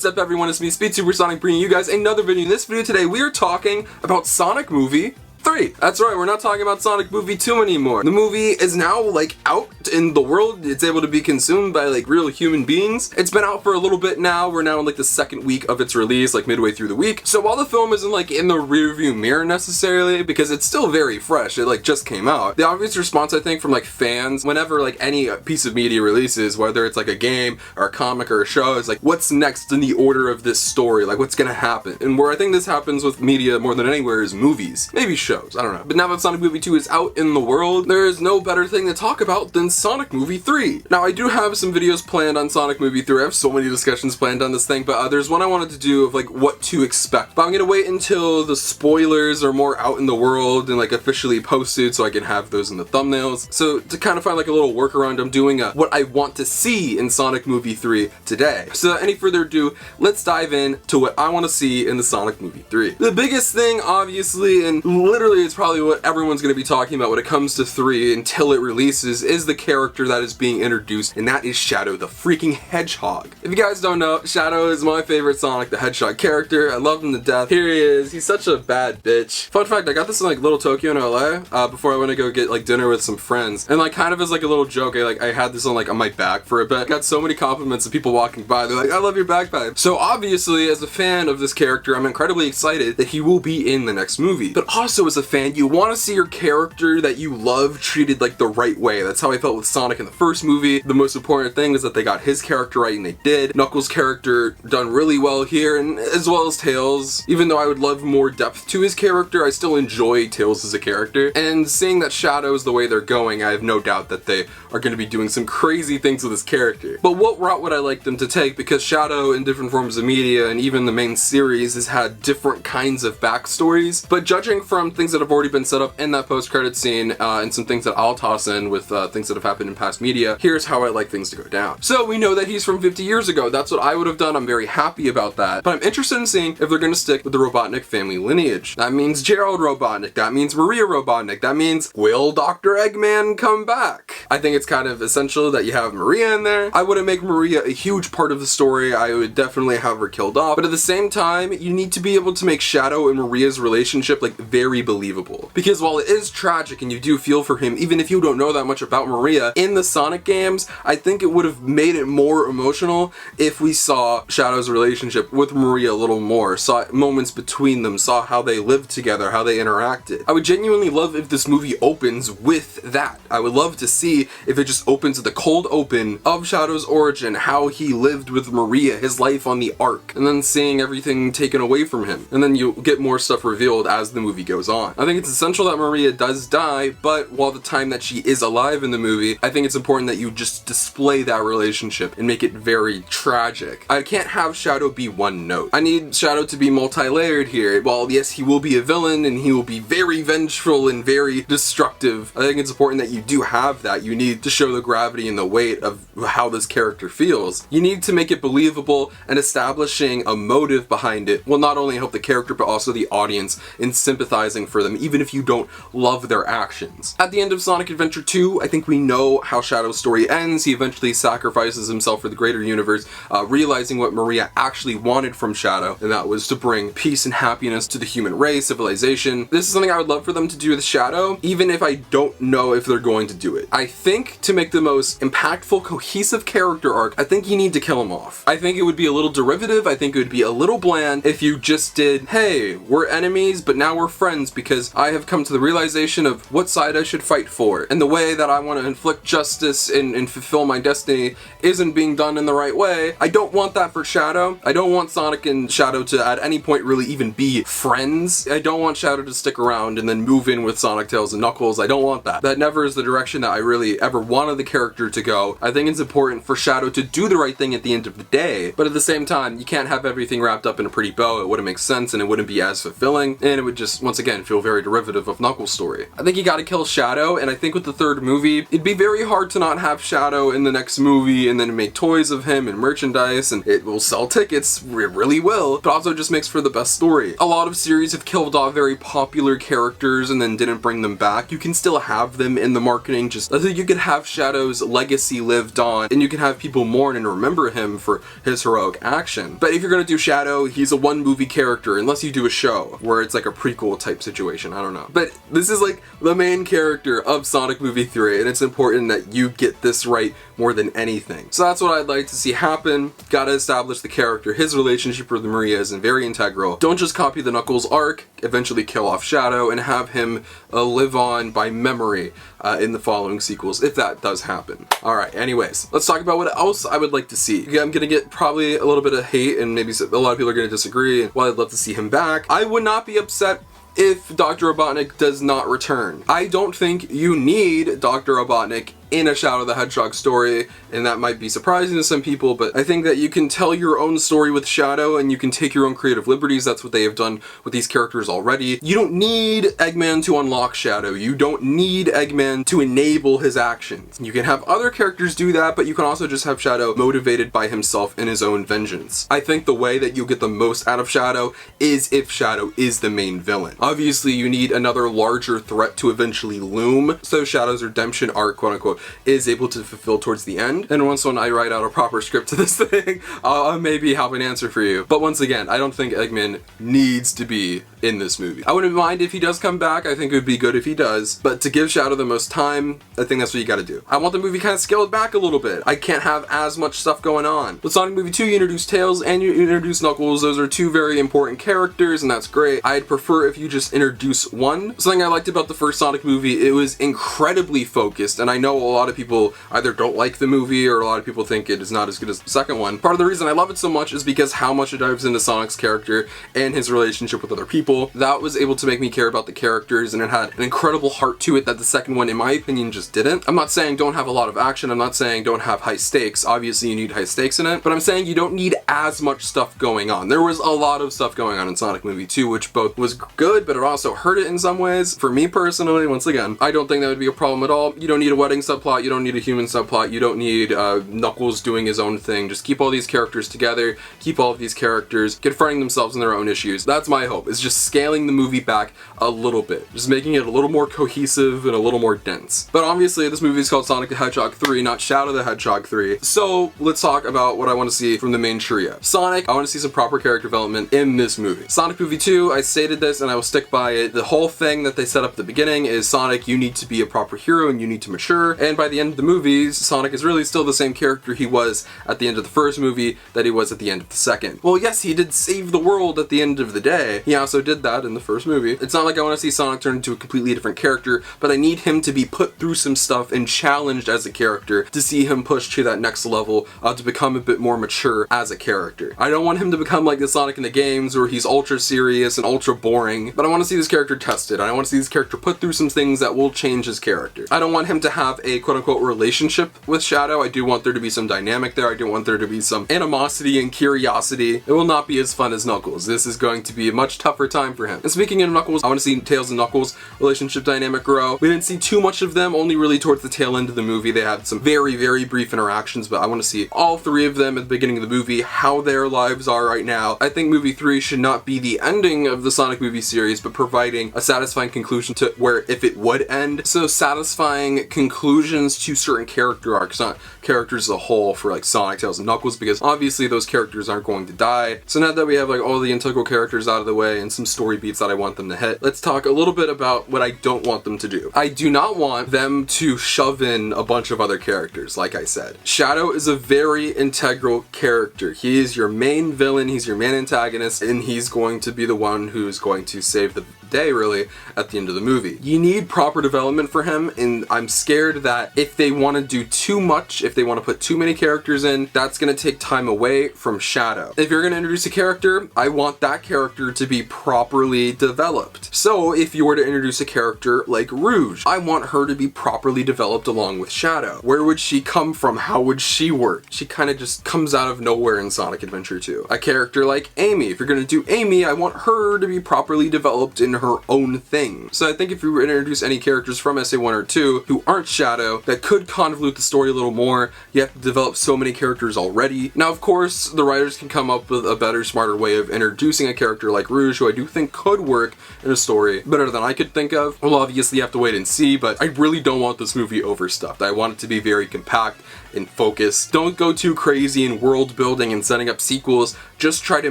What's up everyone, it's me, SpeedSuperSonic, bringing you guys another video. In this video today, we are talking about Sonic Movie 3. That's right, we're not talking about Sonic Movie 2 anymore. The movie is now out in the world. It's able to be consumed by real human beings. It's been out for a little bit now. We're now in the second week of its release, midway through the week. So while the film isn't in the rearview mirror necessarily, because it's still very fresh, it just came out. The obvious response I think from fans, whenever any piece of media releases, whether it's a game or a comic or a show, is what's next in the order of this story? What's gonna happen? And where I think this happens with media more than anywhere is movies. Maybe shows, I don't know. But now that Sonic Movie 2 is out in the world, there is no better thing to talk about than Sonic Movie 3. Now, I do have some videos planned on Sonic Movie 3. I have so many discussions planned on this thing, but there's one I wanted to do of what to expect. But I'm gonna wait until the spoilers are more out in the world and officially posted so I can have those in the thumbnails. So to kind of find a little workaround, I'm doing what I want to see in Sonic Movie 3 today. So without any further ado, let's dive in to what I want to see in the Sonic Movie 3. The biggest thing, obviously, and literally it's probably what everyone's going to be talking about when it comes to 3 until it releases, is the character that is being introduced, and that is Shadow the freaking Hedgehog. If you guys don't know, Shadow is my favorite Sonic the Hedgehog character. I love him to death. Here he is. He's such a bad bitch. Fun fact, I got this in Little Tokyo in LA before I went to go get dinner with some friends, and kind of as a little joke, I had this on my back for a bit. I got so many compliments of people walking by. They're like, I love your backpack. So obviously, as a fan of this character, I'm incredibly excited that he will be in the next movie. But also as a fan, you want to see your character that you love treated the right way. That's how I felt with Sonic in the first movie. The most important thing is that they got his character right, and they did. Knuckles' character done really well here, and as well as Tails. Even though I would love more depth to his character, I still enjoy Tails as a character. And seeing that Shadow is the way they're going, I have no doubt that they are going to be doing some crazy things with his character. But what route would I like them to take? Because Shadow in different forms of media and even the main series has had different kinds of backstories. But judging from things that have already been set up in that post-credit scene and some things that I'll toss in with things that have happened in past media, here's how I like things to go down. So we know that he's from 50 years ago. That's what I would have done. I'm very happy about that. But I'm interested in seeing if they're going to stick with the Robotnik family lineage. That means Gerald Robotnik. That means Maria Robotnik. That means, will Dr. Eggman come back? I think it's kind of essential that you have Maria in there. I wouldn't make Maria a huge part of the story. I would definitely have her killed off. But at the same time, you need to be able to make Shadow and Maria's relationship very believable. Because while it is tragic and you do feel for him, even if you don't know that much about Maria, in the Sonic games, I think it would have made it more emotional if we saw Shadow's relationship with Maria a little more, saw moments between them, saw how they lived together, how they interacted. I would genuinely love if this movie opens with that. I would love to see if it just opens with the cold open of Shadow's origin, how he lived with Maria, his life on the Ark, and then seeing everything taken away from him. And then you get more stuff revealed as the movie goes on. I think it's essential that Maria does die, but while the time that she is alive in the movie, I think it's important that you just display that relationship and make it very tragic. I can't have Shadow be one note. I need Shadow to be multi-layered here. While yes, he will be a villain and he will be very vengeful and very destructive, I think it's important that you do have that. You need to show the gravity and the weight of how this character feels. You need to make it believable, and establishing a motive behind it will not only help the character but also the audience in sympathizing for them, even if you don't love their actions. At the end of Sonic Adventure 2, I think we know how Shadow's story ends. He eventually sacrifices himself for the greater universe, realizing what Maria actually wanted from Shadow, and that was to bring peace and happiness to the human race, civilization. This is something I would love for them to do with Shadow, even if I don't know if they're going to do it. I think to make the most impactful, cohesive character arc, I think you need to kill him off. I think it would be a little derivative. I think it would be a little bland if you just did, hey, we're enemies, but now we're friends because I have come to the realization of what side I should fight for. And the way that I want to inflict justice and fulfill my destiny isn't being done in the right way. I don't want that for Shadow. I don't want Sonic and Shadow to at any point really even be friends. I don't want Shadow to stick around and then move in with Sonic, Tails, and Knuckles. I don't want that. That never is the direction that I really ever wanted the character to go. I think it's important for Shadow to do the right thing at the end of the day, but at the same time, you can't have everything wrapped up in a pretty bow. It wouldn't make sense and it wouldn't be as fulfilling, and it would just, once again, again, feel very derivative of Knuckles' story. I think you gotta kill Shadow, and I think with the third movie, it'd be very hard to not have Shadow in the next movie and then make toys of him and merchandise, and it will sell tickets, it really will, but also just makes for the best story. A lot of series have killed off very popular characters and then didn't bring them back. You can still have them in the marketing, just I think you could have Shadow's legacy lived on, and you can have people mourn and remember him for his heroic action. But if you're gonna do Shadow, he's a one movie character, unless you do a show where it's like a prequel type situation, I don't know. But this is like the main character of Sonic Movie 3, and it's important that you get this right more than anything. So that's what I'd like to see happen. Gotta establish the character. His relationship with Maria is very integral. Don't just copy the Knuckles arc, eventually kill off Shadow, and have him live on by memory in the following sequels, if that does happen. Alright, anyways, let's talk about what else I would like to see. I'm gonna get probably a little bit of hate, and maybe a lot of people are gonna disagree, and while I'd love to see him back, I would not be upset if Dr. Robotnik does not return. I don't think you need Dr. Robotnik in a Shadow the Hedgehog story, and that might be surprising to some people, but I think that you can tell your own story with Shadow and you can take your own creative liberties. That's what they have done with these characters already. You don't need Eggman to unlock Shadow. You don't need Eggman to enable his actions. You can have other characters do that, but you can also just have Shadow motivated by himself in his own vengeance. I think the way that you get the most out of Shadow is if Shadow is the main villain. Obviously, you need another larger threat to eventually loom, so Shadow's redemption arc, quote unquote, is able to fulfill towards the end. And once when I write out a proper script to this thing, I'll maybe have an answer for you. But once again, I don't think Eggman needs to be in this movie. I wouldn't mind if he does come back. I think it would be good if he does. But to give Shadow the most time, I think that's what you gotta do. I want the movie kind of scaled back a little bit. I can't have as much stuff going on. With Sonic Movie 2, you introduce Tails and you introduce Knuckles. Those are two very important characters, and that's great. I'd prefer if you just introduce one. Something I liked about the first Sonic movie, it was incredibly focused, and I know a lot of people either don't like the movie or a lot of people think it is not as good as the second one. Part of the reason I love it so much is because how much it dives into Sonic's character and his relationship with other people. That was able to make me care about the characters, and it had an incredible heart to it that the second one, in my opinion, just didn't. I'm not saying don't have a lot of action, I'm not saying don't have high stakes. Obviously you need high stakes in it, but I'm saying you don't need as much stuff going on. There was a lot of stuff going on in Sonic Movie 2, which both was good, but it also hurt it in some ways. For me personally, once again, I don't think that would be a problem at all. You don't need a wedding subplot, you don't need a human subplot, you don't need Knuckles doing his own thing. Just keep all these characters together, keep all of these characters confronting themselves in their own issues. That's my hope, is just scaling the movie back a little bit. Just making it a little more cohesive and a little more dense. But obviously this movie is called Sonic the Hedgehog 3, not Shadow the Hedgehog 3. So let's talk about what I want to see from the main trio. Sonic, I want to see some proper character development in this movie. Sonic Movie 2, I stated this and I will stick by it. The whole thing that they set up at the beginning is Sonic, you need to be a proper hero and you need to mature. And by the end of the movies, Sonic is really still the same character he was at the end of the first movie that he was at the end of the second. Well, yes, he did save the world at the end of the day. He also did that in the first movie. It's not like I want to see Sonic turn into a completely different character, but I need him to be put through some stuff and challenged as a character to see him push to that next level, to become a bit more mature as a character. I don't want him to become like the Sonic in the games where he's ultra serious and ultra boring, but I want to see this character tested. I want to see this character put through some things that will change his character. I don't want him to have a quote-unquote relationship with Shadow. I do want there to be some dynamic there. I do want there to be some animosity and curiosity. It will not be as fun as Knuckles. This is going to be a much tougher time for him. And speaking of Knuckles, I want to see Tails and Knuckles relationship dynamic grow. We didn't see too much of them, only really towards the tail end of the movie. They had some very, very brief interactions, but I want to see all three of them at the beginning of the movie, how their lives are right now. I think movie 3 should not be the ending of the Sonic movie series, but providing a satisfying conclusion to where if it would end. So satisfying conclusions to certain character arcs, not characters as a whole for like Sonic, Tails, and Knuckles, because obviously those characters aren't going to die. So now that we have like all the integral characters out of the way and some story beats that I want them to hit, let's talk a little bit about what I don't want them to do. I do not want them to shove in a bunch of other characters, like I said. Shadow is a very integral character. He is your main villain, he's your main antagonist, and he's going to be the one who's going to save the day, really, at the end of the movie. You need proper development for him, and I'm scared that that if they want to do too much, if they want to put too many characters in, that's going to take time away from Shadow. If you're going to introduce a character, I want that character to be properly developed. So if you were to introduce a character like Rouge, I want her to be properly developed along with Shadow. Where would she come from? How would she work? She kind of just comes out of nowhere in Sonic Adventure 2. A character like Amy, if you're going to do Amy, I want her to be properly developed in her own thing. So I think if you were to introduce any characters from SA1 or 2 who aren't Shadow, that could convolute the story a little more, you have to develop so many characters already. Now, of course, the writers can come up with a better, smarter way of introducing a character like Rouge, who I do think could work in a story better than I could think of. Well, obviously you have to wait and see, but I really don't want this movie overstuffed. I want it to be very compact and focused. Don't go too crazy in world building and setting up sequels. Just try to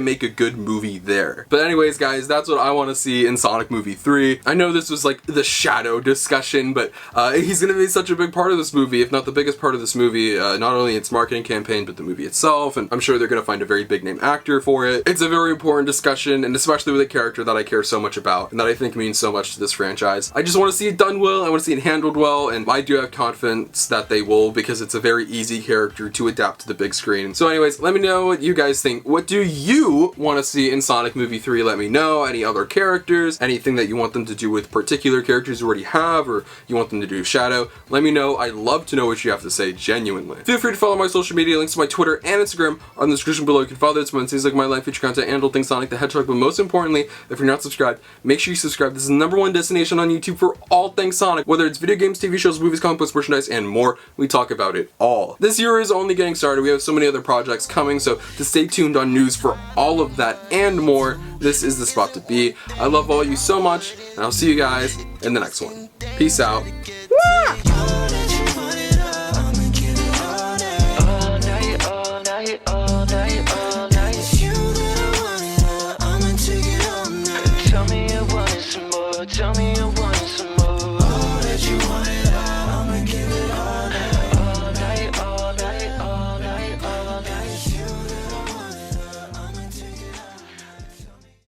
make a good movie there. But anyways, guys, that's what I want to see in Sonic Movie 3. I know this was like the Shadow discussion, but he's going to be such a big part of this movie, if not the biggest part of this movie, not only its marketing campaign, but the movie itself, and I'm sure they're going to find a very big name actor for it. It's a very important discussion, and especially with a character that I care so much about, and that I think means so much to this franchise. I just want to see it done well, I want to see it handled well, and I do have confidence that they will, because it's a very easy character to adapt to the big screen. So anyways, let me know what you guys think. What do you want to see in Sonic Movie 3? Let me know. Any other characters, anything that you want them to do with particular characters you already have, or you want them to do Shadow, let me know. I'd love to know what you have to say, genuinely. Feel free to follow my social media. Links to my Twitter and Instagram are in the description below. You can follow this one. Things like my life, feature content, and all things Sonic the Hedgehog. But most importantly, if you're not subscribed, make sure you subscribe. This is the #1 destination on YouTube for all things Sonic. Whether it's video games, TV shows, movies, comic books, merchandise, and more, we talk about it all. This year is only getting started. We have so many other projects coming, so to stay tuned on news for all of that and more, this is the spot to be. I love all of you so much, and I'll see you guys in the next one. Peace out. Tell me